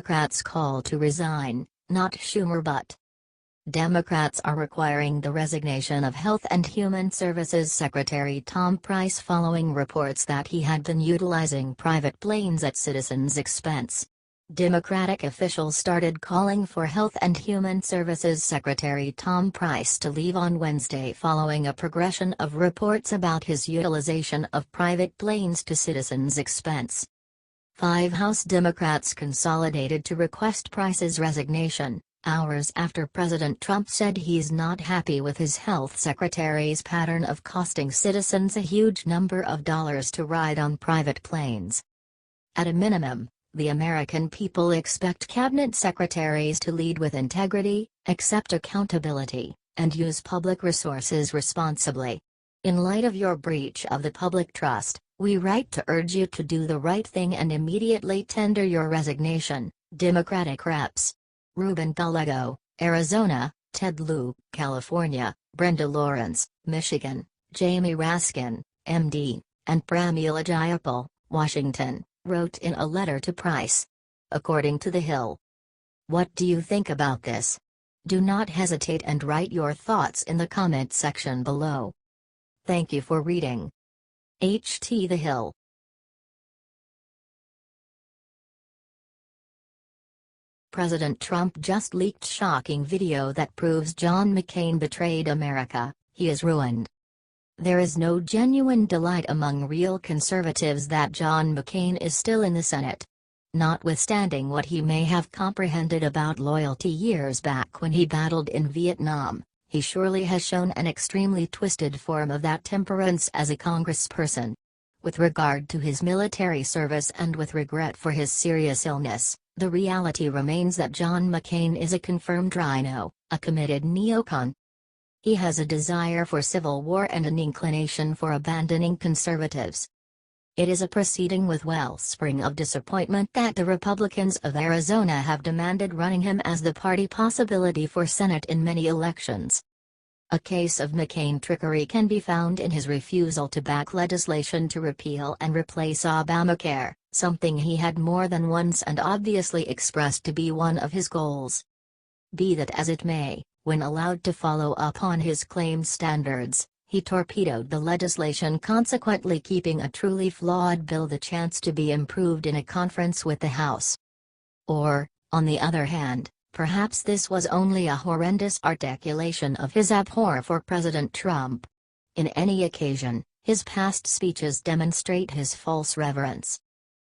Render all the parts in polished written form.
Democrats call to resign, not Schumer but. Democrats are requiring the resignation of Health and Human Services Secretary Tom Price following reports that he had been utilizing private planes at citizens' expense. Democratic officials started calling for Health and Human Services Secretary Tom Price to leave on Wednesday following a progression of reports about his utilization of private planes to citizens' expense. 5 House Democrats consolidated to request Price's resignation, hours after President Trump said he's not happy with his health secretary's pattern of costing citizens a huge number of dollars to ride on private planes. At a minimum, the American people expect cabinet secretaries to lead with integrity, accept accountability, and use public resources responsibly. In light of your breach of the public trust, we write to urge you to do the right thing and immediately tender your resignation. Democratic Reps. Ruben Gallego, Arizona; Ted Lieu, California; Brenda Lawrence, Michigan; Jamie Raskin, MD, and Pramila Jayapal, Washington, wrote in a letter to Price. According to The Hill. What do you think about this? Do not hesitate and write your thoughts in the comment section below. Thank you for reading. The Hill. President Trump just leaked shocking video that proves John McCain betrayed America. He is ruined. There is no genuine delight among real conservatives that John McCain is still in the Senate. Notwithstanding what he may have comprehended about loyalty years back when he battled in Vietnam, he surely has shown an extremely twisted form of that temperance as a congressperson. With regard to his military service and with regret for his serious illness, the reality remains that John McCain is a confirmed rhino, a committed neocon. He has a desire for civil war and an inclination for abandoning conservatives. It is a proceeding with wellspring of disappointment that the Republicans of Arizona have demanded running him as the party possibility for Senate in many elections. A case of McCain trickery can be found in his refusal to back legislation to repeal and replace Obamacare, something he had more than once and obviously expressed to be one of his goals. Be that as it may, when allowed to follow up on his claimed standards, he torpedoed the legislation, consequently keeping a truly flawed bill the chance to be improved in a conference with the House. Or, on the other hand, perhaps this was only a horrendous articulation of his abhor for President Trump. In any occasion, his past speeches demonstrate his false reverence.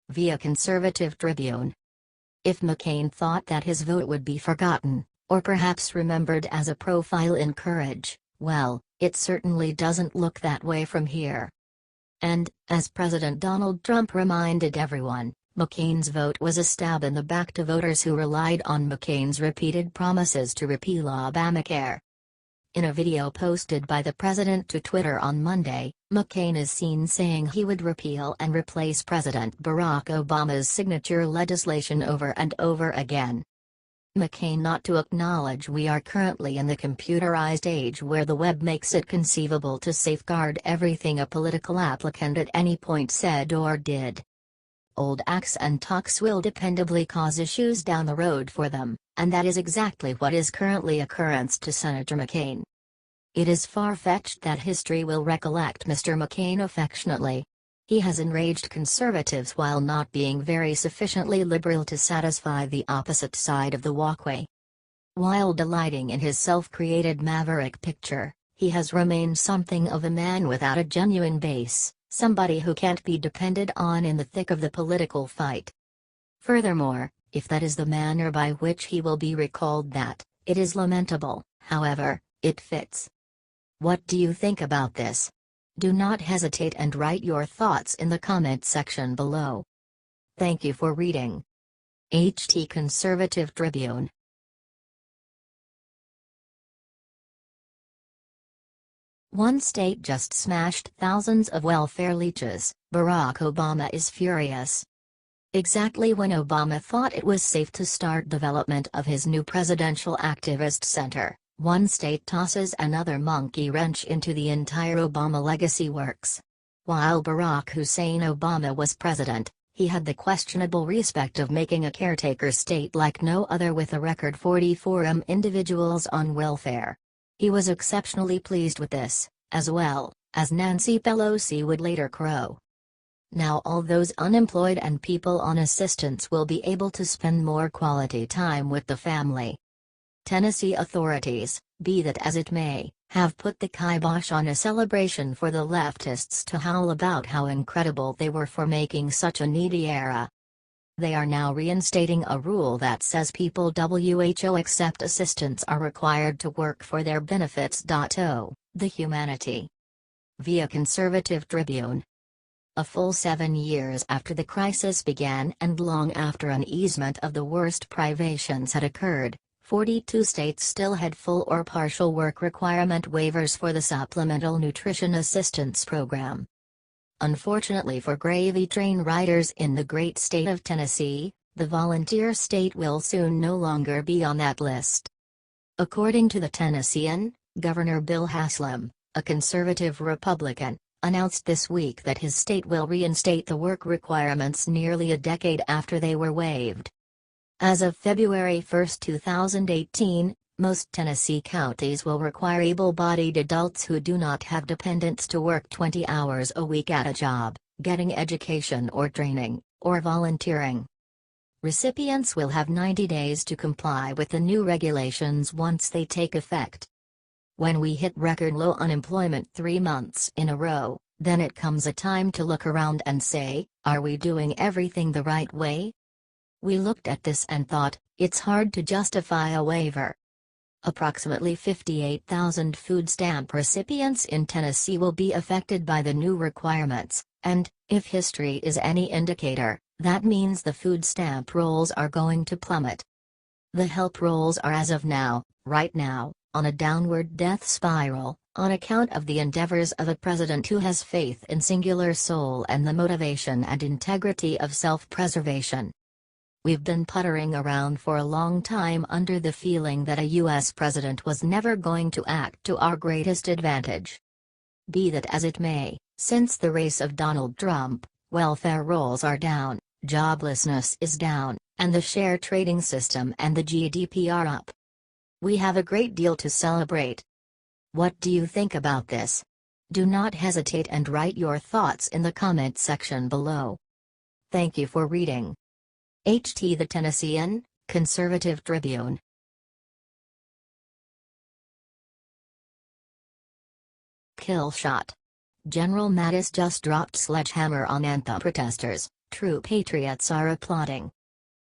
Via Conservative Tribune. If McCain thought that his vote would be forgotten, or perhaps remembered as a profile in courage, well, it certainly doesn't look that way from here. And, as President Donald Trump reminded everyone, McCain's vote was a stab in the back to voters who relied on McCain's repeated promises to repeal Obamacare. In a video posted by the president to Twitter on Monday, McCain is seen saying he would repeal and replace President Barack Obama's signature legislation over and over again. McCain not to acknowledge we are currently in the computerized age where the web makes it conceivable to safeguard everything a political applicant at any point said or did. Old acts and talks will dependably cause issues down the road for them, and that is exactly what is currently occurring to Senator McCain. It is far-fetched that history will recollect Mr. McCain affectionately. He has enraged conservatives while not being very sufficiently liberal to satisfy the opposite side of the walkway. While delighting in his self-created maverick picture, he has remained something of a man without a genuine base, somebody who can't be depended on in the thick of the political fight. Furthermore, if that is the manner by which he will be recalled, that, it is lamentable, however, it fits. What do you think about this? Do not hesitate and write your thoughts in the comment section below. Thank you for reading. Conservative Tribune. One state just smashed thousands of welfare leeches. Barack Obama is furious. Exactly when Obama thought it was safe to start development of his new presidential activist center, one state tosses another monkey wrench into the entire Obama legacy works. While Barack Hussein Obama was president, he had the questionable respect of making a caretaker state like no other with a record 44 individuals on welfare. He was exceptionally pleased with this, as well, as Nancy Pelosi would later crow. Now all those unemployed and people on assistance will be able to spend more quality time with the family. Tennessee authorities, be that as it may, have put the kibosh on a celebration for the leftists to howl about how incredible they were for making such a needy era. They are now reinstating a rule that says people who accept assistance are required to work for their benefits. The humanity. Via Conservative Tribune. A full 7 years after the crisis began and long after an easement of the worst privations had occurred, 42 states still had full or partial work requirement waivers for the Supplemental Nutrition Assistance Program. Unfortunately for gravy train riders in the great state of Tennessee, the volunteer state will soon no longer be on that list. According to the Tennessean, Governor Bill Haslam, a conservative Republican, announced this week that his state will reinstate the work requirements nearly a decade after they were waived. As of February 1, 2018, most Tennessee counties will require able-bodied adults who do not have dependents to work 20 hours a week at a job, getting education or training, or volunteering. Recipients will have 90 days to comply with the new regulations once they take effect. When we hit record low unemployment 3 months in a row, then it comes a time to look around and say, are we doing everything the right way? We looked at this and thought, it's hard to justify a waiver. Approximately 58,000 food stamp recipients in Tennessee will be affected by the new requirements, and, if history is any indicator, that means the food stamp rolls are going to plummet. The help rolls are as of now, right now, on a downward death spiral, on account of the endeavors of a president who has faith in singular soul and the motivation and integrity of self-preservation. We've been puttering around for a long time under the feeling that a U.S. president was never going to act to our greatest advantage. Be that as it may, since the race of Donald Trump, welfare rolls are down, joblessness is down, and the share trading system and the GDP are up. We have a great deal to celebrate. What do you think about this? Do not hesitate and write your thoughts in the comment section below. Thank you for reading. HT The Tennessean, Conservative Tribune. Kill shot. General Mattis just dropped sledgehammer on Anthem protesters, true patriots are applauding.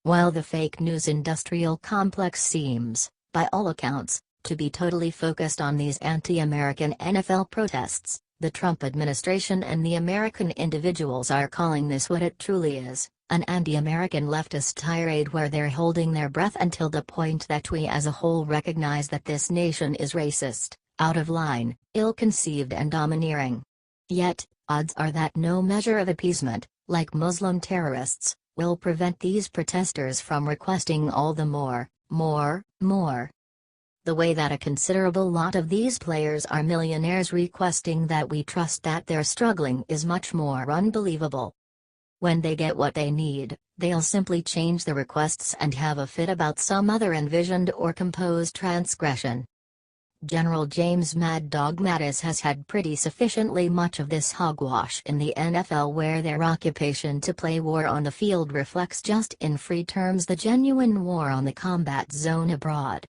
While the fake news industrial complex seems, by all accounts, to be totally focused on these anti-American NFL protests, the Trump administration and the American individuals are calling this what it truly is, an anti-American leftist tirade where they're holding their breath until the point that we as a whole recognize that this nation is racist, out of line, ill-conceived and domineering. Yet, odds are that no measure of appeasement, like Muslim terrorists, will prevent these protesters from requesting all the more. The way that a considerable lot of these players are millionaires requesting that we trust that they're struggling is much more unbelievable. When they get what they need, they'll simply change the requests and have a fit about some other envisioned or composed transgression. General James Mad Dog Mattis has had pretty sufficiently much of this hogwash in the NFL, where their occupation to play war on the field reflects just in free terms the genuine war on the combat zone abroad.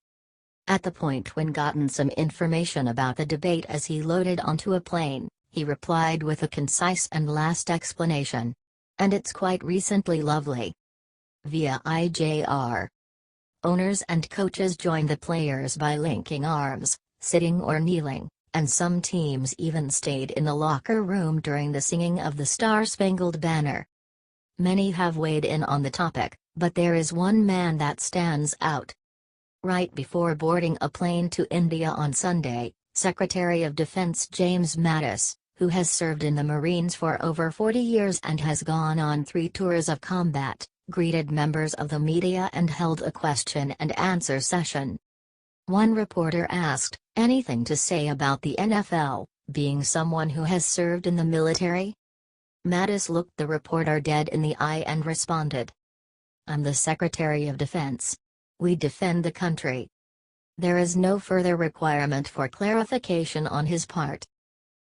At the point when gotten some information about the debate as he loaded onto a plane, he replied with a concise and last explanation. And it's quite recently lovely. Via IJR. Owners and coaches joined the players by linking arms, sitting or kneeling, and some teams even stayed in the locker room during the singing of the Star-Spangled Banner. Many have weighed in on the topic, but there is one man that stands out. Right before boarding a plane to India on Sunday, Secretary of Defense James Mattis, who has served in the Marines for over 40 years and has gone on 3 tours of combat, greeted members of the media and held a question-and-answer session. One reporter asked, "Anything to say about the NFL, being someone who has served in the military?" Madison looked the reporter dead in the eye and responded, "I'm the Secretary of Defense. We defend the country." There is no further requirement for clarification on his part.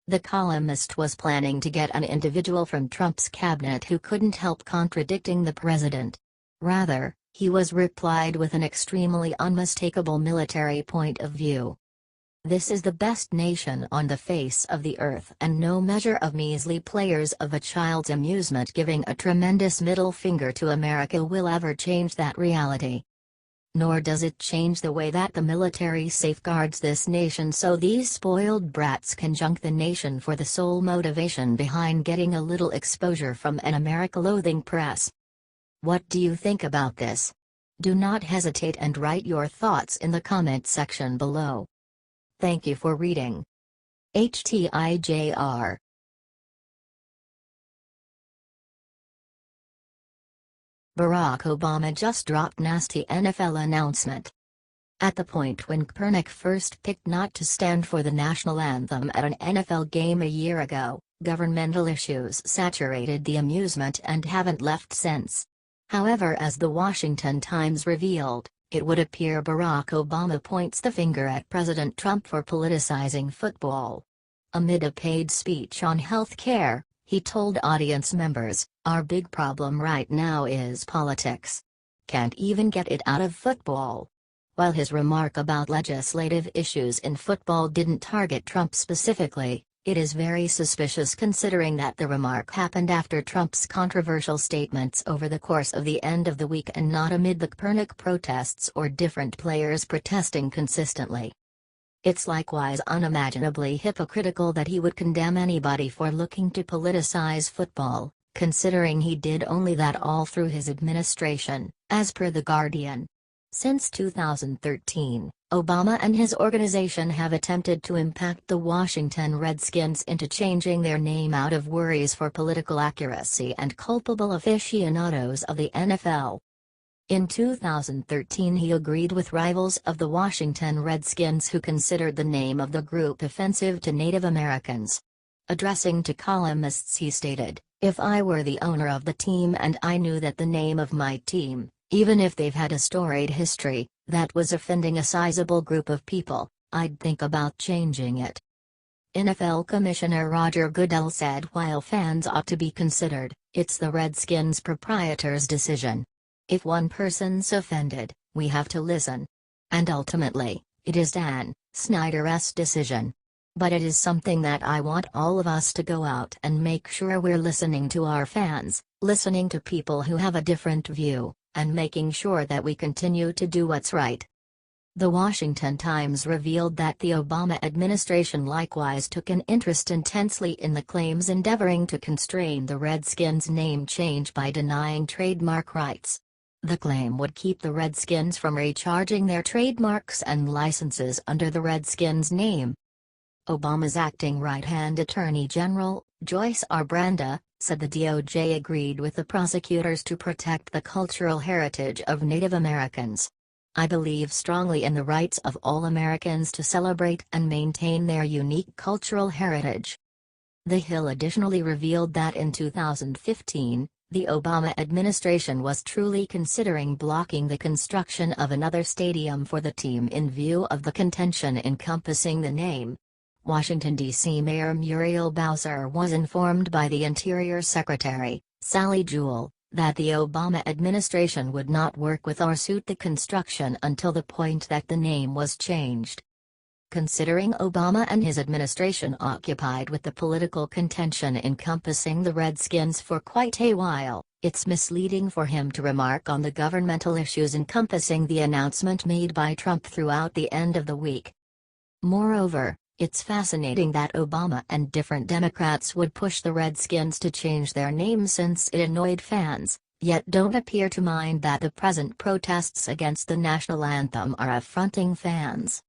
The columnist was planning to get an individual from Trump's cabinet who couldn't help contradicting the president. Rather, he was replied with an extremely unmistakable military point of view. "This is the best nation on the face of the earth, and no measure of measly players of a child's amusement giving a tremendous middle finger to America will ever change that reality. Nor does it change the way that the military safeguards this nation so these spoiled brats can junk the nation for the sole motivation behind getting a little exposure from an America-loathing press." What do you think about this? Do not hesitate and write your thoughts in the comment section below. Thank you for reading. HTIJR Barack Obama just dropped nasty NFL announcement. At the point when Kaepernick first picked not to stand for the national anthem at an NFL game a year ago, governmental issues saturated the amusement and haven't left since. However, as the Washington Times revealed, it would appear Barack Obama points the finger at President Trump for politicizing football. Amid a paid speech on health care, he told audience members, "Our big problem right now is politics. Can't even get it out of football." While his remark about legislative issues in football didn't target Trump specifically, it is very suspicious considering that the remark happened after Trump's controversial statements over the course of the end of the week and not amid the Kaepernick protests or different players protesting consistently. It's likewise unimaginably hypocritical that he would condemn anybody for looking to politicize football, considering he did only that all through his administration, as per The Guardian. Since 2013, Obama and his organization have attempted to impact the Washington Redskins into changing their name out of worries for political accuracy and culpable aficionados of the NFL. In 2013 he agreed with rivals of the Washington Redskins who considered the name of the group offensive to Native Americans. Addressing to columnists he stated, "If I were the owner of the team and I knew that the name of my team, even if they've had a storied history, that was offending a sizable group of people, I'd think about changing it." NFL Commissioner Roger Goodell said while fans ought to be considered, it's the Redskins proprietors' decision. If one person's offended, we have to listen. And ultimately, it is Dan Snyder's decision. But it is something that I want all of us to go out and make sure we're listening to our fans, listening to people who have a different view, and making sure that we continue to do what's right. The Washington Times revealed that the Obama administration likewise took an interest intensely in the claims endeavoring to constrain the Redskins' name change by denying trademark rights. The claim would keep the Redskins from recharging their trademarks and licenses under the Redskins name. Obama's acting right-hand Attorney General, Joyce R. Branda, said the DOJ agreed with the prosecutors to protect the cultural heritage of Native Americans. "I believe strongly in the rights of all Americans to celebrate and maintain their unique cultural heritage." The Hill additionally revealed that in 2015, the Obama administration was truly considering blocking the construction of another stadium for the team in view of the contention encompassing the name. Washington, D.C. Mayor Muriel Bowser was informed by the Interior Secretary, Sally Jewell, that the Obama administration would not work with or suit the construction until the point that the name was changed. Considering Obama and his administration occupied with the political contention encompassing the Redskins for quite a while, it's misleading for him to remark on the governmental issues encompassing the announcement made by Trump throughout the end of the week. Moreover, it's fascinating that Obama and different Democrats would push the Redskins to change their name since it annoyed fans, yet don't appear to mind that the present protests against the national anthem are affronting fans.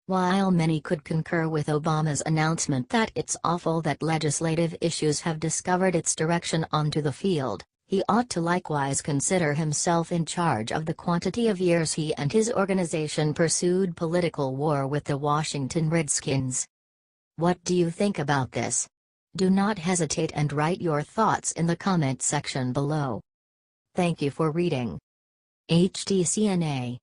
While many could concur with Obama's announcement that it's awful that legislative issues have discovered its direction onto the field, he ought to likewise consider himself in charge of the quantity of years he and his organization pursued political war with the Washington Redskins. What do you think about this? Do not hesitate and write your thoughts in the comment section below. Thank you for reading. HTCNA.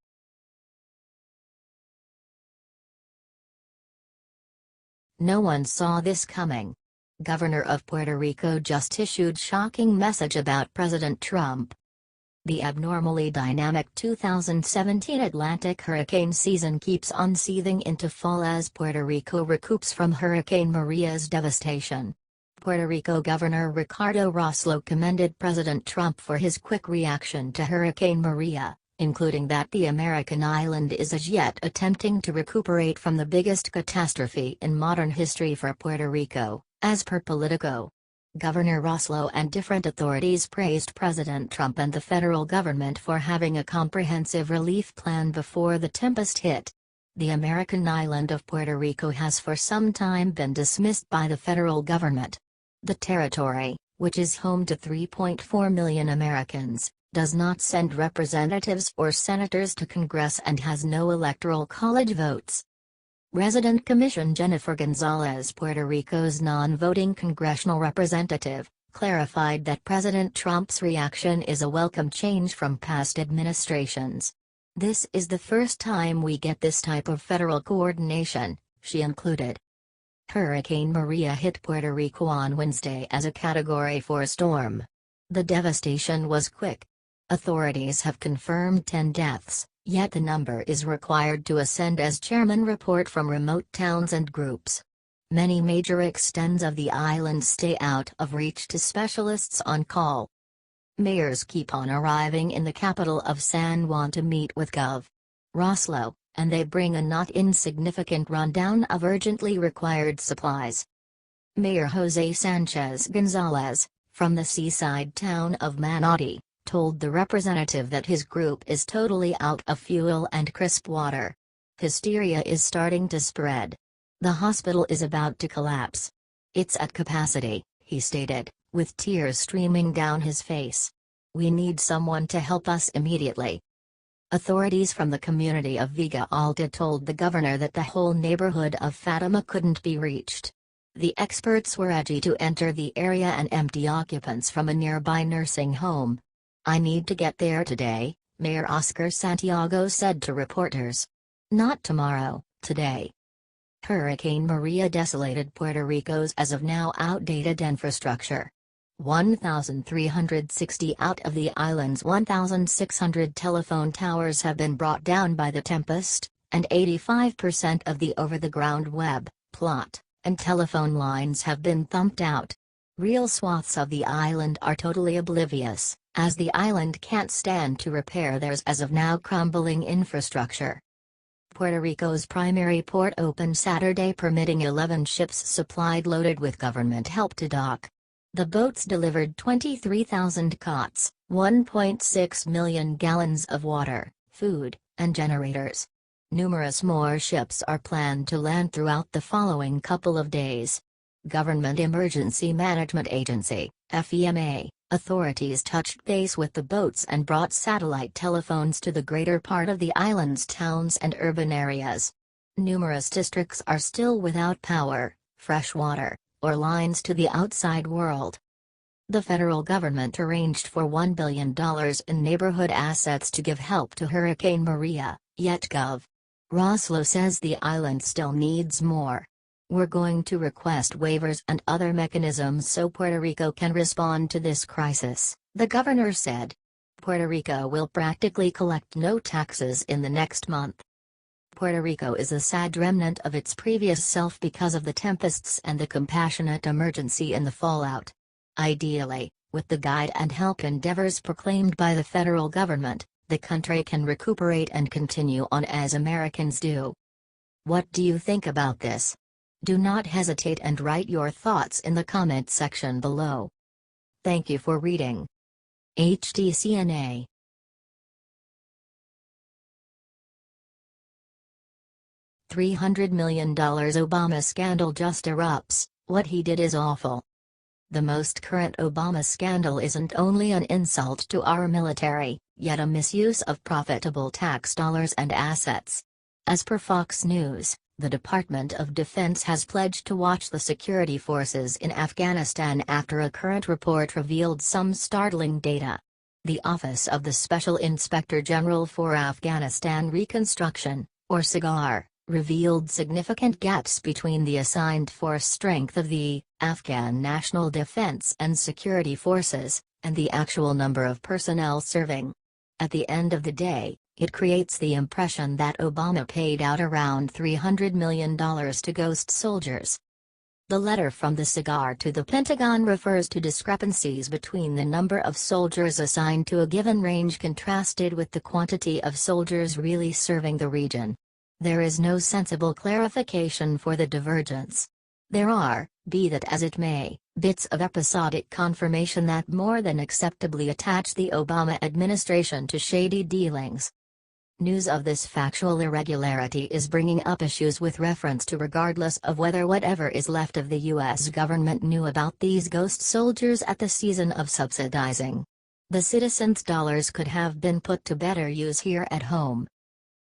No one saw this coming. Governor of Puerto Rico just issued shocking message about President Trump. The abnormally dynamic 2017 Atlantic hurricane season keeps on seething into fall as Puerto Rico recoups from Hurricane Maria's devastation. Puerto Rico Governor Ricardo Rossello commended President Trump for his quick reaction to Hurricane Maria, including that the American island is as yet attempting to recuperate from the biggest catastrophe in modern history for Puerto Rico, as per Politico. Governor Rossello and different authorities praised President Trump and the federal government for having a comprehensive relief plan before the tempest hit. The American island of Puerto Rico has for some time been dismissed by the federal government. The territory, which is home to 3.4 million Americans, does not send representatives or senators to Congress and has no electoral college votes. Resident Commission Jennifer Gonzalez, Puerto Rico's non-voting congressional representative, clarified that President Trump's reaction is a welcome change from past administrations. This is the first time we get this type of federal coordination, she included. Hurricane Maria hit Puerto Rico on Wednesday as a Category 4 storm. The devastation was quick. Authorities have confirmed 10 deaths. Yet the number is required to ascend as chairmen report from remote towns and groups. Many major extents of the island stay out of reach to specialists on call. Mayors keep on arriving in the capital of San Juan to meet with Gov. Rossello, and they bring a not insignificant rundown of urgently required supplies. Mayor Jose Sanchez Gonzalez, from the seaside town of Manatí, told the representative that his group is totally out of fuel and crisp water. Hysteria is starting to spread. The hospital is about to collapse. It's at capacity, he stated, with tears streaming down his face. We need someone to help us immediately. Authorities from the community of Vega Alta told the governor that the whole neighborhood of Fatima couldn't be reached. The experts were edgy to enter the area and empty occupants from a nearby nursing home. I need to get there today, Mayor Oscar Santiago said to reporters. Not tomorrow, today. Hurricane Maria desolated Puerto Rico's as of now outdated infrastructure. 1,360 out of the island's 1,600 telephone towers have been brought down by the tempest, and 85% of the over-the-ground web, plot, and telephone lines have been thumped out. Real swaths of the island are totally oblivious, as the island can't stand to repair theirs as of now crumbling infrastructure. Puerto Rico's primary port opened Saturday, permitting 11 ships supplied loaded with government help to dock. The boats delivered 23,000 cots, 1.6 million gallons of water, food, and generators. Numerous more ships are planned to land throughout the following couple of days. Government Emergency Management Agency, FEMA, authorities touched base with the boats and brought satellite telephones to the greater part of the island's towns and urban areas. Numerous districts are still without power, fresh water, or lines to the outside world. The federal government arranged for $1 billion in neighborhood assets to give help to Hurricane Maria, yet Gov. Rossello says the island still needs more. We're going to request waivers and other mechanisms so Puerto Rico can respond to this crisis, the governor said. Puerto Rico will practically collect no taxes in the next month. Puerto Rico is a sad remnant of its previous self because of the tempests and the compassionate emergency in the fallout. Ideally, with the guide and help endeavors proclaimed by the federal government, the country can recuperate and continue on as Americans do. What do you think about this? Do not hesitate and write your thoughts in the comment section below. Thank you for reading. HTCNA. $300 million Obama scandal just erupts, what he did is awful. The most current Obama scandal isn't only an insult to our military, yet a misuse of profitable tax dollars and assets. As per Fox News, The Department of Defense has pledged to watch the security forces in Afghanistan after a current report revealed some startling data. The Office of the Special Inspector General for Afghanistan Reconstruction, or SIGAR, revealed significant gaps between the assigned force strength of the Afghan National Defense and Security Forces, and the actual number of personnel serving. At the end of the day, it creates the impression that Obama paid out around $300 million to ghost soldiers. The letter from the SIGAR to the Pentagon refers to discrepancies between the number of soldiers assigned to a given range contrasted with the quantity of soldiers really serving the region. There is no sensible clarification for the divergence. There are, be that as it may, bits of episodic confirmation that more than acceptably attach the Obama administration to shady dealings. News of this factual irregularity is bringing up issues with reference to regardless of whether whatever is left of the U.S. government knew about these ghost soldiers at the season of subsidizing. The citizens' dollars could have been put to better use here at home.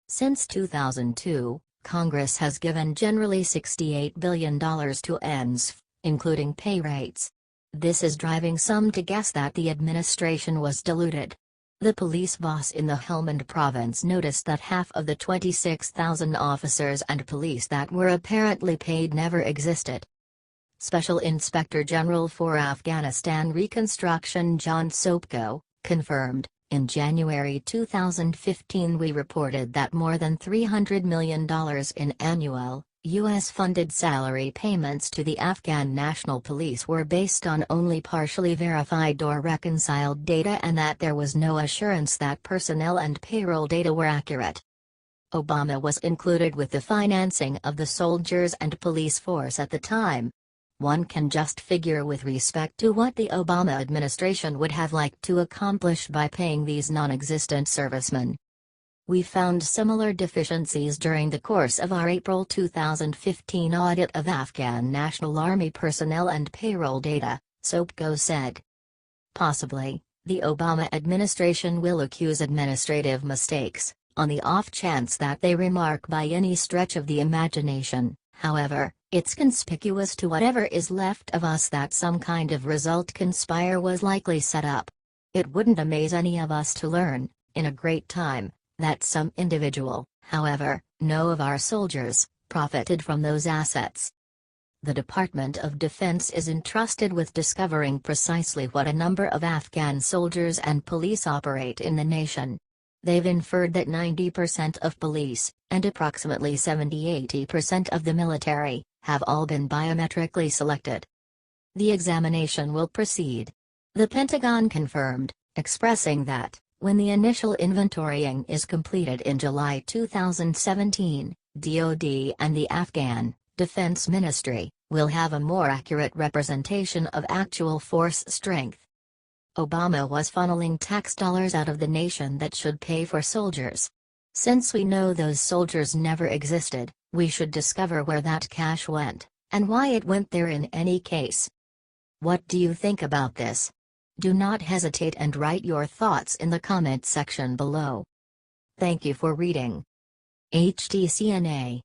Since 2002, Congress has given generally $68 billion to ends, including pay rates. This is driving some to guess that the administration was deluded. The police boss in the Helmand province noticed that half of the 26,000 officers and police that were apparently paid never existed. Special Inspector General for Afghanistan Reconstruction John Sopko confirmed, in January 2015 we reported that more than $300 million in annual, U.S.-funded salary payments to the Afghan National Police were based on only partially verified or reconciled data and that there was no assurance that personnel and payroll data were accurate. Obama was included with the financing of the soldiers and police force at the time. One can just figure with respect to what the Obama administration would have liked to accomplish by paying these non-existent servicemen. We found similar deficiencies during the course of our April 2015 audit of Afghan National Army personnel and payroll data, Sopko said. Possibly, the Obama administration will accuse administrative mistakes, on the off chance that they remark by any stretch of the imagination. However, it's conspicuous to whatever is left of us that some kind of result conspire was likely set up. It wouldn't amaze any of us to learn, in a great time, that some individual, however, no of our soldiers, profited from those assets. The Department of Defense is entrusted with discovering precisely what a number of Afghan soldiers and police operate in the nation. They've inferred that 90% of police, and approximately 70–80% of the military, have all been biometrically selected. The examination will proceed. The Pentagon confirmed, expressing that, when the initial inventorying is completed in July 2017, DoD and the Afghan Defense Ministry will have a more accurate representation of actual force strength. Obama was funneling tax dollars out of the nation that should pay for soldiers. Since we know those soldiers never existed, we should discover where that cash went, and why it went there in any case. What do you think about this? Do not hesitate and write your thoughts in the comment section below. Thank you for reading. HTCNA.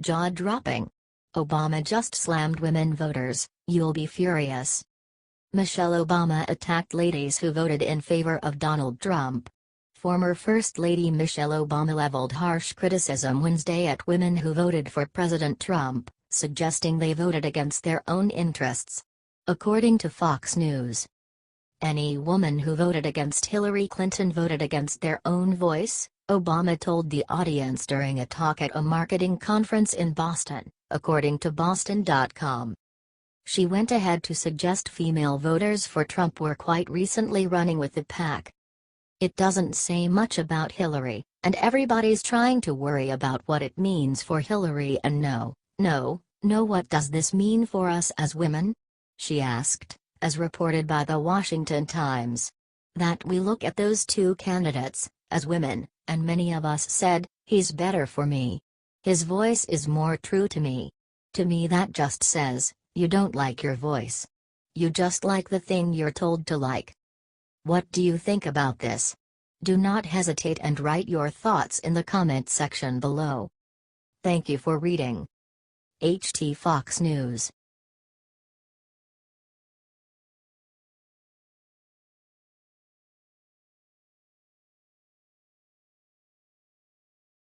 Jaw-dropping. Obama just slammed women voters, you'll be furious. Michelle Obama attacked ladies who voted in favor of Donald Trump. Former First Lady Michelle Obama leveled harsh criticism Wednesday at women who voted for President Trump, suggesting they voted against their own interests. According to Fox News, any woman who voted against Hillary Clinton voted against their own voice, Obama told the audience during a talk at a marketing conference in Boston, according to Boston.com. She went ahead to suggest female voters for Trump were quite recently running with the pack. It doesn't say much about Hillary, and everybody's trying to worry about what it means for Hillary and no, what does this mean for us as women? She asked, as reported by the Washington Times. That we look at those two candidates, as women, and many of us said, he's better for me. His voice is more true to me. To me that just says, you don't like your voice. You just like the thing you're told to like. What do you think about this? Do not hesitate and write your thoughts in the comment section below. Thank you for reading. HT Fox News.